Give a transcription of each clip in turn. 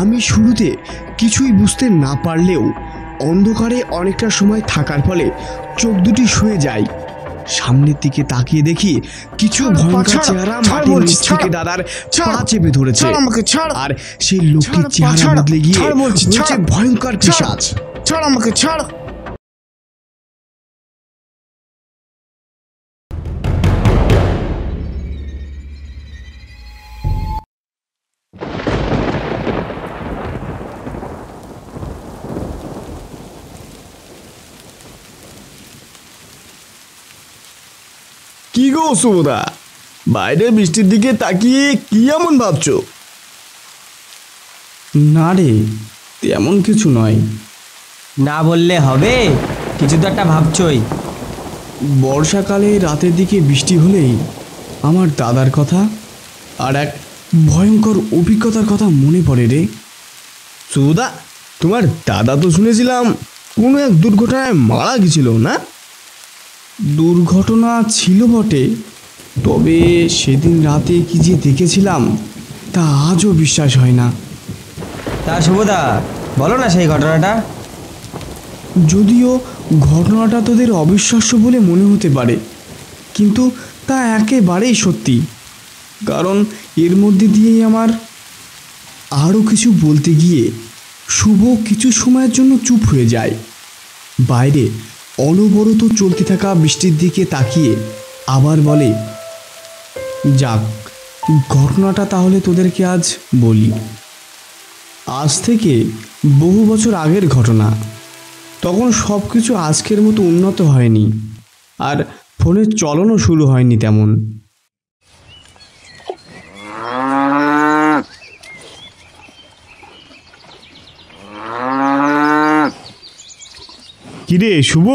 আমি শুরুতে কিছুই বুঝতে না পারলেও অন্ধকারে অনেকটা সময় থাকার ফলে চোখ দুটি শুয়ে যায়। সামনের দিকে তাকিয়ে দেখি কিছু ভয়ঙ্কর চেহারা মাটির নিচ থেকে দাদার পা চেপে ধরেছে, আর সেই লোকটির চেহারা বদলে গিয়ে হচ্ছে ভয়ঙ্কর পিশাচ। ছাড় আমাকে, ছাড়। কি গো সুবোধা, বাইরে বৃষ্টির দিকে তাকিয়ে কি এমন ভাবছো? না রে, তেমন কিছু নয়। না বললে হবে, কিছু তো একটা ভাবছই। বর্ষাকালে রাতের দিকে বৃষ্টি হলেই আমার দাদার কথা আর এক ভয়ঙ্কর অভিজ্ঞতার কথা মনে পড়ে রে। সুবোধা, তোমার দাদা তো শুনেছিলাম কোনো এক দুর্ঘটনায় মারা গেছিল না? দুর্ঘটনা ছিল বটে, তবে সেদিন রাতে কি যে দেখেছিলাম তা আজও বিশ্বাস হয় না। তা শুভদা, বলো না সেই ঘটনাটা। যদিও ঘটনাটা তোদের অবিশ্বাস্য বলে মনে হতে পারে, কিন্তু তা একেবারেই সত্যি। কারণ এর মধ্যে দিয়েই আমার আরও কিছু বলতে গিয়ে শুভ কিছু সময়ের জন্য চুপ হয়ে যায়। বাইরে অনবরত চলতে থাকা বৃষ্টির দিকে তাকিয়ে আবার বলে, যাক, ঘটনাটা তাহলে তোদেরকে আজ বলি। আজ থেকে বহু বছর আগের ঘটনা। তখন সব কিছু আজকের মতো উন্নত হয়নি, আর ফোনের চলনও শুরু হয়নি তেমন। কিরে শুভ,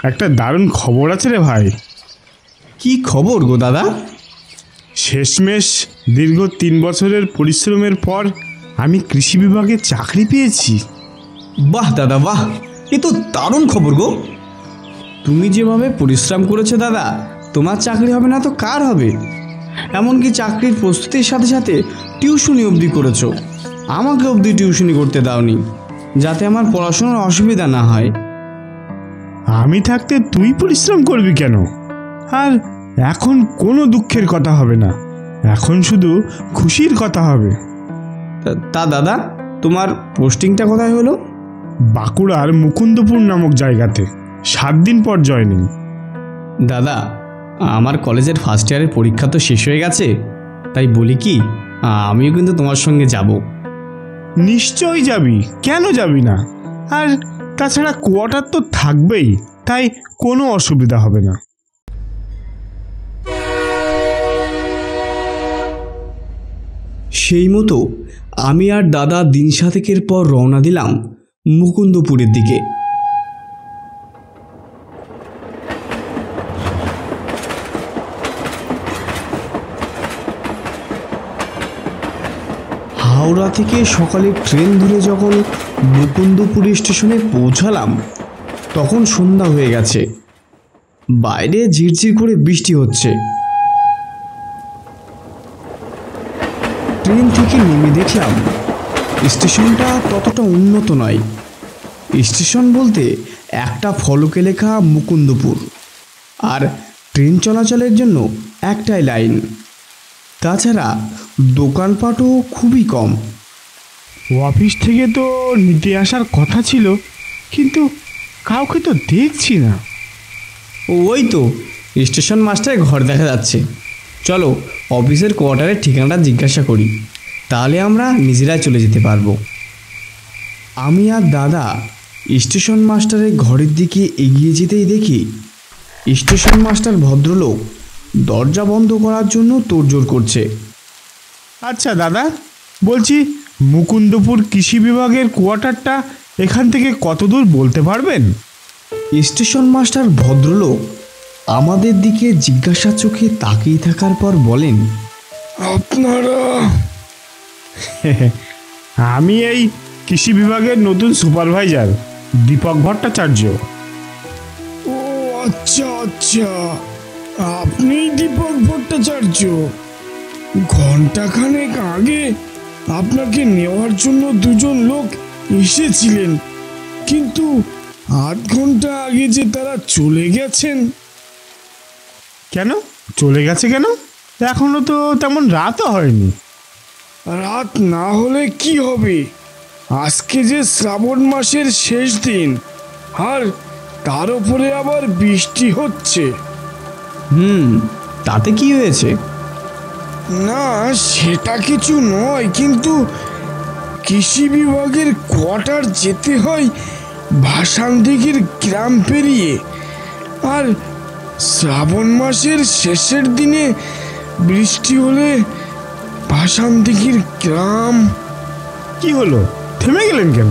একটা দারুণ খবর আছে রে ভাই। কি খবর গো দাদা? শেষমেশ দীর্ঘ 3 বছরের পরিশ্রমের পর আমি কৃষি বিভাগে চাকরি পেয়েছি। বাহ দাদা বাহ, এ তো দারুণ খবর গো। তুমি যেভাবে পরিশ্রম করেছো দাদা, তোমার চাকরি হবে না তো কার হবে? এমনকি চাকরির প্রস্তুতির সাথে সাথে টিউশনি অবধি করেছো। আমাকে অবধি টিউশনি করতে দাওনি, যাতে আমার পড়াশোনার অসুবিধা না হয়। আমি থাকতে তুই পরিশ্রম করবি কেন? আর এখন কোনো দুঃখের কথা হবে না, এখন শুধু খুশির কথা হবে। তা দাদা, তোমার পোস্টিংটা কোথায় হলো? বাঁকুড়ার মুকুন্দপুর নামক জায়গাতে 7 দিন পর জয়েনিং। দাদা, আমার কলেজের ফার্স্ট ইয়ারের পরীক্ষা তো শেষ হয়ে গেছে, তাই বলি কি, আমিও কিন্তু তোমার সঙ্গে যাব। নিশ্চয়ই যাবি, কেন যাবি না? আর তাছাড়া কোয়ার্টার তো থাকবেই, তাই কোনো অসুবিধা হবে না। সেই মতো আমি আর দাদা দিন 7 পর রওনা দিলাম মুকুন্দপুরের দিকে। হাওড়া থেকে সকালে ট্রেন ধরে যখন মুকুন্দপুর স্টেশনে পৌঁছালাম, তখন সন্ধ্যা হয়ে গেছে। বাইরে ঝিরঝির করে বৃষ্টি হচ্ছে। ট্রেন থেকে নেমে দেখলাম স্টেশনটা ততটা উন্নত নয়। স্টেশন বলতে একটা ফলকে লেখা মুকুন্দপুর, আর ট্রেন চলাচলের জন্য একটাই লাইন। তাছাড়া দোকানপাটও খুবই কম। অফিস থেকে তো নিতে আসার কথা ছিল, কিন্তু কাউকে তো দেখছি না। ওই তো স্টেশন মাস্টারের ঘর দেখা যাচ্ছে। চলো অফিসের কোয়ার্টারের ঠিকানাটা জিজ্ঞাসা করি, তাহলে আমরা নিজেরাই চলে যেতে পারবো। আমি আর দাদা স্টেশন মাস্টারের ঘরের দিকে এগিয়ে যেতেই দেখি স্টেশন মাস্টার ভদ্রলোক দরজা বন্ধ করার জন্য তোড়জোড় করছে। আচ্ছা দাদা, বলছি মুকুন্দপুর কৃষি বিভাগের কোয়ার্টারটা এখান থেকে কত দূর বলতে পারবেন? স্টেশন মাস্টার ভদ্রলোক আমাদের দিকে জিজ্ঞাসা চোখে তাকিয়ে থাকার পর বলেন, আপনারা? আমি এই কৃষি বিভাগের নতুন সুপারভাইজার দীপক ভট্টাচার্য। ও আচ্ছা আচ্ছা, আপনি দীপক ভট্টাচার্য। ঘন্টাখানেক আগে আপনাকে নেওয়ার জন্য দুজন লোক এসেছিলেন, কিন্তু আধ ঘন্টা আগে যে তারা চলে গেছেন। কেন চলে গেছে কেন? এখনো তো তেমন রাতও হয়নি। রাত না হলে কি হবে, আজকে যে শ্রাবণ মাসের শেষ দিন, আর তার উপরে আবার বৃষ্টি হচ্ছে। তাতে কি হয়েছে? না, সেটা কিছু নয়, কিন্তু কৃষি বিভাগের কোয়ার্টার যেতে হয় ভাসানদিঘির গ্রাম পেরিয়ে, আর শ্রাবণ মাসের শেষের দিনে বৃষ্টি হলে ভাসানদিঘির গ্রাম। কি হলো, থেমে গেলেন কেন?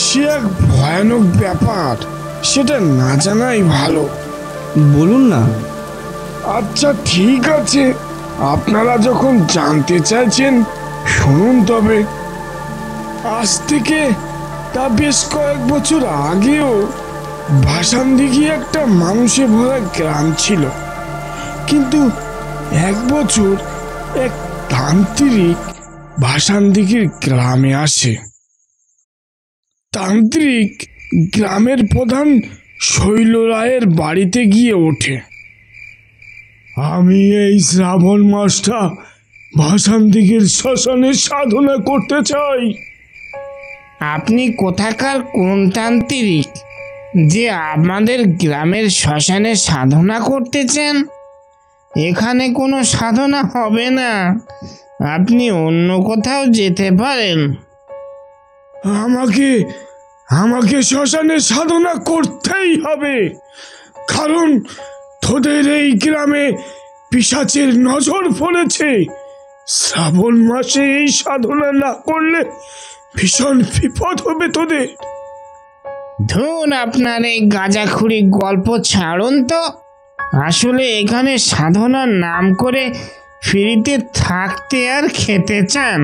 সে এক ভয়ানক ব্যাপার, সেটা না জানাই ভালো। বলুন না। আচ্ছা ঠিক আছে, আপনারা যখন জানতে চাইছেন শুনুন তবে। আজ থেকে তা বেশ কয়েক বছর আগেও ভাসানদিঘি একটা মানুষে ভরা গ্রাম ছিল, কিন্তু এক বছর এক তান্ত্রিক ভাসানদিঘির গ্রামে আসে। তান্ত্রিক গ্রামের প্রধান শৈল রায়ের বাড়িতে গিয়ে ওঠে। আমি এই শ্রাবণ মাসটা ভাসানদিঘির শ্মশানে সাধনা করতে চাই। আপনি কোথাকার কোন তান্ত্রিক যে আমাদের গ্রামের শ্মশানে সাধনা করতে চান? এখানে কোনো সাধনা হবে না, আপনি অন্য কোথাও যেতে পারেন। আমাকে আমাকে শ্মশানে সাধনা করতেই হবে, কারণ তোদের এই গ্রামে পিশাচের নজর পড়েছে। শ্রাবণ মাসে এই সাধনা না করলে ভীষণ বিপদ হবে তোদের। ধুন, আপনার এই গাঁজাখুরি গল্প ছাড়ুন তো। আসলে এখানে সাধনার নাম করে ফ্রিতে থাকতে আর খেতে চান?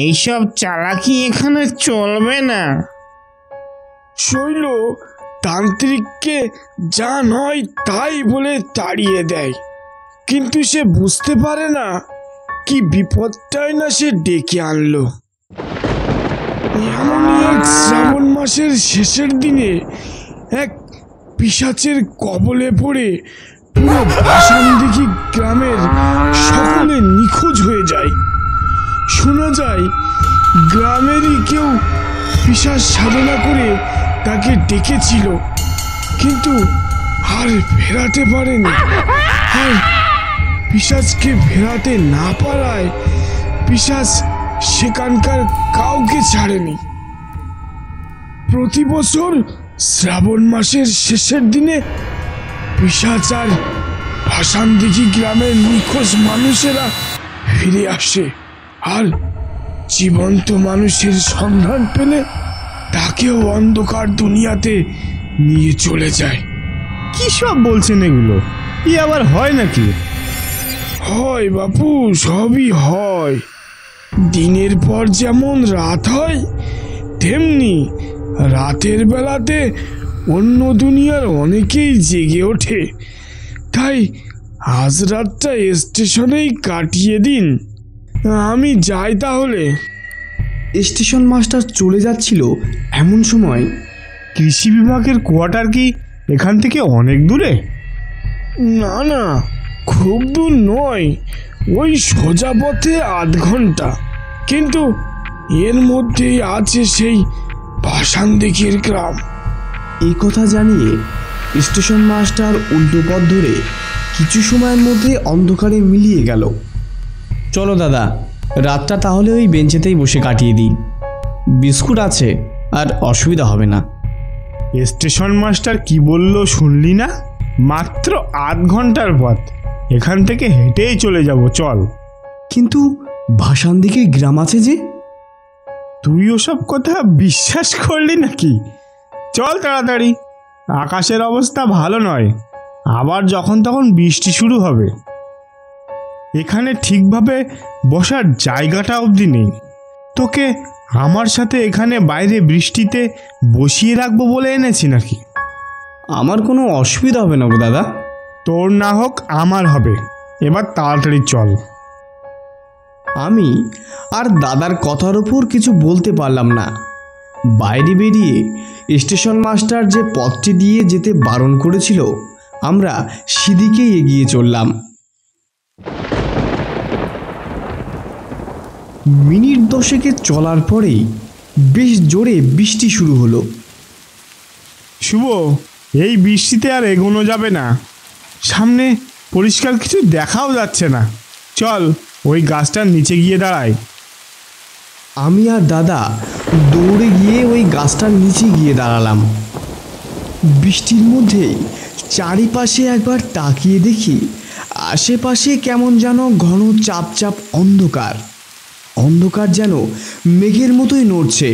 এইসব চালাকি এখানে চলবে না। শৈল তান্ত্রিককে যা নয় তাই বলে তাড়িয়ে দেয়, কিন্তু সে বুঝতে পারে না কি বিপদটাই না সে ডেকে আনলো। এমনই এক শ্রাবণ মাসের শেষের দিনে এক পিশাচের কবলে পড়ে পুরো ভাসানদিঘি গ্রামের সকলে নিখোঁজ হয়ে যায়। শোনা যায় গ্রামেরই কেউ পিশাচ সাধনা করে তাকে ডেকেছিল, কিন্তু আর ফেরাতে পারেনি। আর পিশাচকে ফেরাতে না পারায় পিশাচ সেখানকার কাউকে ছাড়েনি। প্রতি বছর শ্রাবণ মাসের শেষের দিনে পিশাচ আর ভাসানদিঘি গ্রামের নিখোঁজ মানুষেরা ফিরে আসে, আর জীবন্ত মানুষের সন্ধান পেলে তাকেও অন্ধকার দুনিয়াতে নিয়ে চলে যায়। কি সব বলছেন এগুলো? ই আবার হয় নাকি? হয় বাপু, সবই হয়। দিনের পর যেমন রাত হয়, তেমনি রাতের বেলাতে অন্য দুনিয়ার অনেকেই জেগে ওঠে। তাই আজ রাতটা স্টেশনেই কাটিয়ে দিন। আমি যাই তাহলে। স্টেশন মাস্টার চলে যাচ্ছিল এমন সময় কৃষি বিভাগের কোয়ার্টার কি এখান থেকে অনেক দূরে? না না, খুব দূর নয়, ওই সোজা পথে আধ ঘন্টা, কিন্তু এর মধ্যেই আছে সেই ভাসানদিঘির গ্রাম। এই কথা জানিয়ে স্টেশন মাস্টার উল্টো পথ ধরে কিছু সময়ের মধ্যে অন্ধকারে মিলিয়ে গেল। চলো দাদা, রাতটা তাহলে ওই বেঞ্চেতেই বসে কাটিয়ে দিই। বিস্কুট আছে, আর অসুবিধা হবে না। স্টেশন মাস্টার কি বলল শুনলি না? মাত্র আধ ঘন্টার পথ, এখান থেকে হেঁটেই চলে যাব, চল। কিন্তু ভাসানদিঘির গ্রাম আছে যে। তুই ওসব কথা বিশ্বাস করলি নাকি? চল তাড়াতাড়ি, আকাশের অবস্থা ভালো নয়, আবার যখন তখন বৃষ্টি শুরু হবে। এখানে ঠিকভাবে বসার জায়গাটা অবধি নেই। তোকে আমার সাথে এখানে বাইরে বৃষ্টিতে বসিয়ে রাখবো বলে এনেছি নাকি? আমার কোনো অসুবিধা হবে না গো দাদা। তোর না হোক আমার হবে। এবার তাড়াতাড়ি চল। আমি আর দাদার কথার ওপর কিছু বলতে পারলাম না। বাইরে বেরিয়ে স্টেশন মাস্টার যে পথটি দিয়ে যেতে বারণ করেছিল আমরা সেদিকেই এগিয়ে চললাম। মিনিট 10 চলার পরেই বেশ জোরে বৃষ্টি শুরু হলো। শুভ, এই বৃষ্টিতে আর এগোনো যাবে না। সামনে পরিষ্কার কিছু দেখাও যাচ্ছে না। চল ওই গাছটার নিচে গিয়ে দাঁড়াই। আমি আর দাদা দৌড়ে গিয়ে ওই গাছটার নিচে গিয়ে দাঁড়ালাম। বৃষ্টির মধ্যে চারিপাশে একবার তাকিয়ে দেখি আশেপাশে কেমন যেন ঘন চাপ চাপ অন্ধকার। অন্ধকার যেন মেঘের মতোই নড়ছে।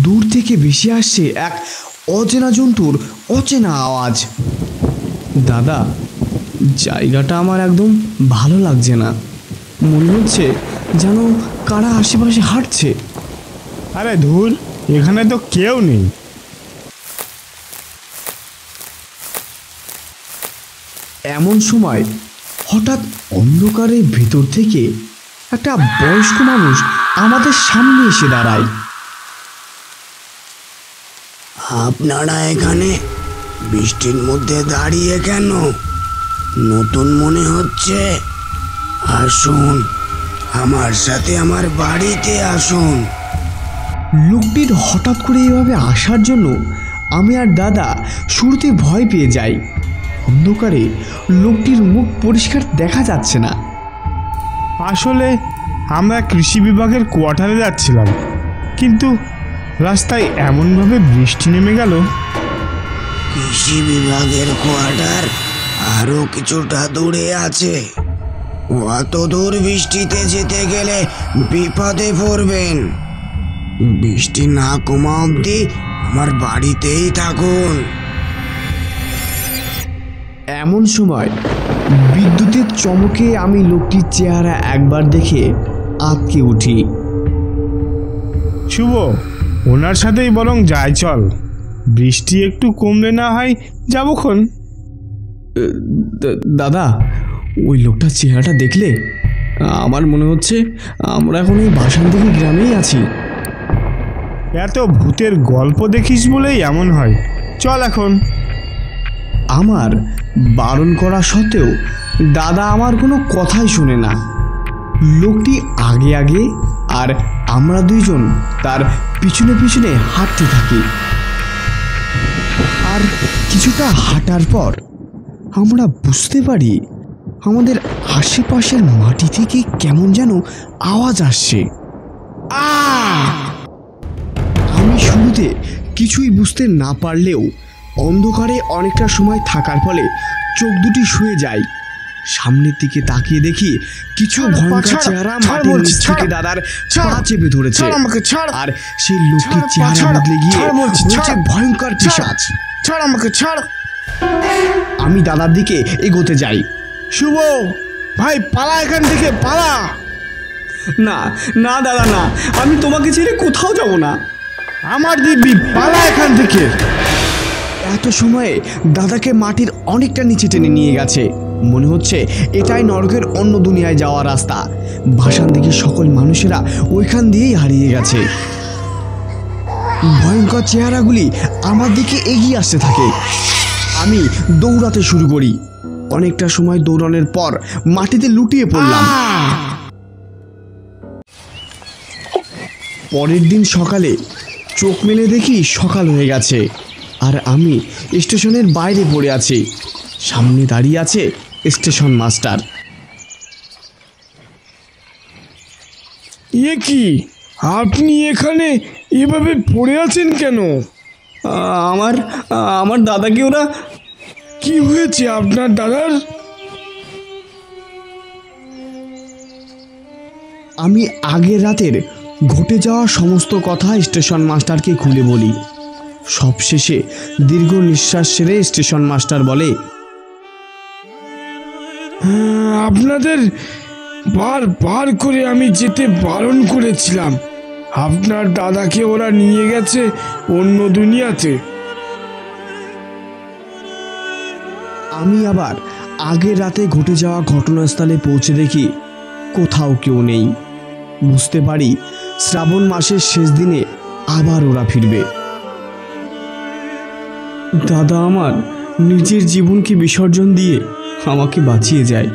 দূর থেকে ভেসে আসছে এক অচেনা জন্তুর অচেনা আওয়াজ। দাদা, জায়গাটা আমার একদম ভালো লাগছে না। মনে হচ্ছে যেন কারা আশেপাশে হাঁটছে। আরে ধুর, এখানে তো কেউ নেই। এমন সময় হঠাৎ অন্ধকারের ভেতর থেকে একটা বয়স্ক মানুষ আমাদের সামনে এসে দাঁড়ায়। আপনারা এখানে বৃষ্টির মধ্যে দাঁড়িয়ে কেন? নতুন মনে হচ্ছে। আসুন, আমার সাথে আমার বাড়িতে আসুন। লোকটির হঠাৎ করে এভাবে আসার জন্য আমি আর দাদা শুরুতে ভয় পেয়ে যাই। অন্ধকারে লোকটির মুখ পরিষ্কার দেখা যাচ্ছে না। আসলে আমরা কৃষি বিভাগের কোয়ার্টারে যাচ্ছিলাম, কিন্তু রাস্তায় এমনভাবে বৃষ্টি নেমে গেল। কৃষি বিভাগের কোয়ার্টার আরো কিছুটা দূরে আছে। অত দূর বৃষ্টিতে যেতে গেলে বিপদে পড়বেন। বৃষ্টি না কমা অবধি আমার বাড়িতেই থাকুন। এমন সময় বিদ্যুতের চমকে আমি লোকটির চেহারা একবার দেখে আঁতকে উঠি। শুভ, ওনার সাথেই বরং যাই চল। বৃষ্টি একটু কমলে না হয় যাবক্ষণ। দাদা, ওই লোকটার চেহারাটা দেখলে আমার মনে হচ্ছে আমরা এখন এই বাসান্তিকি গ্রামেই আছি। এত ভূতের গল্প দেখিস বলেই এমন হয়। চল এখন। আমার বারণ করা সত্ত্বেও দাদা আমার কোনো কথাই শোনে না। লোকটি আগে আগে আর আমরা দুইজন তার পিছনে পিছনে হাঁটতে থাকি। আর কিছুটা হাঁটার পর আমরা বুঝতে পারি আমাদের আশেপাশের মাটি থেকে কেমন যেন আওয়াজ আসছে। আমি শুরুতে কিছুই বুঝতে না পারলেও অন্ধকারে অনেকটা সময় থাকার ফলে চোখ দুটি শুয়ে যায়। সামনের দিকে তাকিয়ে দেখি কিছু ভয়ঙ্কর চেহারা মাটির নিচ থেকে দাদার পা চেপে ধরেছে। আর সেই লোকটির চেহারা বদলে গিয়ে হচ্ছে ভয়ঙ্কর পিশাচ। আমি দাদার দিকে এগোতে যাই। শুভ ভাই, পালা এখান থেকে, পালা। না না দাদা, না, আমি তোমাকে ছেড়ে কোথাও যাব না। আমার দিব্যি, পালা এখান থেকে। এত সময়ে দাদাকে মাটির অনেকটা নিচে টেনে নিয়ে গেছে। মনে হচ্ছে এটাই নরকের অন্য দুনিয়ায় যাওয়ার রাস্তা। ভাসান দিকে সকল মানুষেরা ওইখান দিয়েই হারিয়ে গেছে। ভয়ঙ্কর চেহারাগুলি আমার দিকে এগিয়ে আসতে থাকে। আমি দৌড়াতে শুরু করি। অনেকটা সময় দৌড়ানোর পর মাটিতে লুটিয়ে পড়লাম। পরের দিন সকালে চোখ মেলে দেখি সকাল হয়ে গেছে আর আমি স্টেশনের বাইরে পড়ে আছি। সামনে দাঁড়িয়ে আছে স্টেশন মাস্টার। এ কি, আপনি এখানে এভাবে পড়ে আছেন কেন? আমার আমার দাদাকে ওরা... কি হয়েছে আপনার দাদার? আমি আগের রাতের ঘটে যাওয়া সমস্ত কথা স্টেশন মাস্টারকে খুলে বলি। সবশেষে দীর্ঘ নিঃশ্বাস ছেড়ে স্টেশন মাস্টার বলে, আপনাদের বার করে আমি যেতে বারণ করেছিলাম। আপনার দাদাকে ওরা নিয়ে গেছে অন্য দুনিয়াতে। আমি আবার আগের রাতে ঘটে যাওয়া ঘটনাস্থলে পৌঁছে দেখি কোথাও কেউ নেই। বুঝতে পারি শ্রাবণ মাসের শেষ দিনে আবার ওরা ফিরবে। দাদা আমার নিজের জীবনকে বিসর্জন দিয়ে আমাকে বাঁচিয়ে যায়।